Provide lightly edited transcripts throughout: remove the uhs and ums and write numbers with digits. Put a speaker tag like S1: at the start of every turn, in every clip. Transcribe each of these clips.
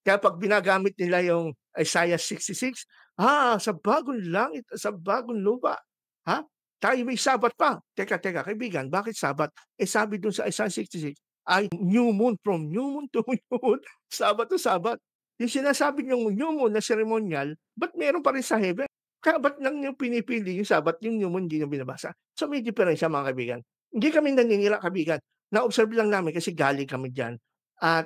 S1: Kaya pag binagamit nila yung Isaiah 66, sa bagong langit at sa bagong lupa, ha? Tayo may Sabat pa. Teka, kaibigan, bakit Sabat? Sabi dun sa Isaiah 66 ay new moon, from new moon to new moon, Sabat to Sabat. Yung sinasabi niyong new moon na seremonyal, ba't meron pa rin sa heaven? Kaya ba't lang niyo pinipili yung Sabat, yung new moon hindi niyo binabasa? So may diferensya mga kaibigan. Hindi kami naninira kaibigan. Na-observe lang namin kasi galing kami diyan at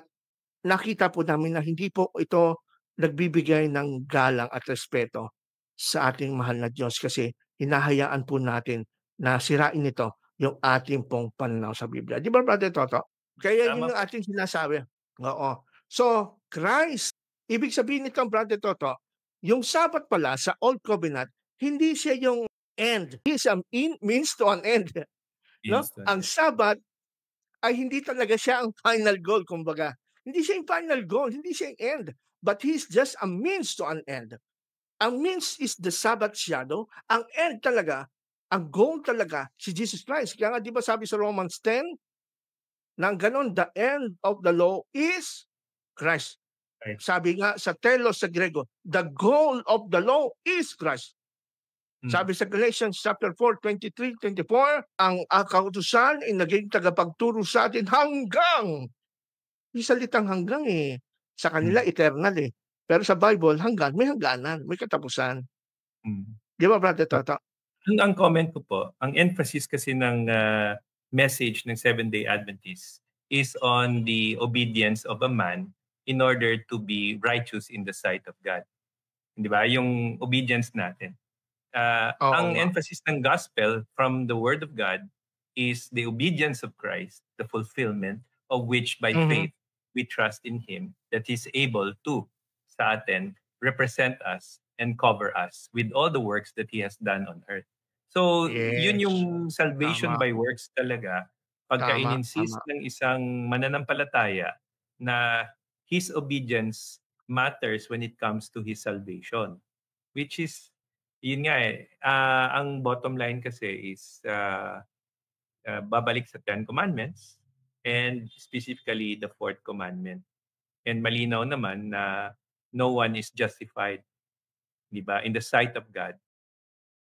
S1: nakita po namin na hindi po ito nagbibigay ng galang at respeto sa ating mahal na Diyos kasi hinahayaan po natin na sirain ito yung ating pong pananaw sa Biblia. Di ba, Brother Toto? Kaya yun
S2: Tama
S1: yung
S2: po.
S1: ating sinasabi. Oo. So, Christ, ibig sabihin nito, Brother Toto, yung Sabbath pala sa Old Covenant, hindi siya yung end. He is a means to an end. No?
S2: Instant.
S1: Ang Sabbath ay hindi talaga siya ang final goal, kumbaga. Hindi siya yung final goal, hindi siya yung end. But he's just a means to an end. Ang means is the Sabbath shadow. Ang end talaga, ang goal talaga, si Jesus Christ. Kaya nga di ba sabi sa Romans 10, nang ganon, the end of the law is Christ.
S2: Right.
S1: Sabi nga sa telos sa Grego, the goal of the law is Christ. Sabi sa Galatians chapter 4, 23, 24, ang kautusan ay naging tagapagturo sa atin hanggang, yung salitang hanggang sa kanila eternal Pero sa Bible, hanggang, may hangganan, may katapusan. Di ba, Brother Toto?
S2: Ang comment ko po, ang emphasis kasi ng message ng Seventh-day Adventist is on the obedience of a man in order to be righteous in the sight of God. Di ba? Yung obedience natin.
S1: Oo
S2: Ang
S1: nga.
S2: emphasis ng gospel from the Word of God is the obedience of Christ, the fulfillment of which by faith we trust in Him that He's able to, sa atin, represent us and cover us with all the works that He has done on earth. So, yun
S1: Yes.
S2: yung salvation
S1: Tama.
S2: by works talaga pagka
S1: Tama.
S2: in-insist ng isang mananampalataya na his obedience matters when it comes to his salvation. Which is, yun nga ang bottom line kasi is babalik sa Ten Commandments and specifically the Fourth Commandment. And malinaw naman na no one is justified, di ba, in the sight of God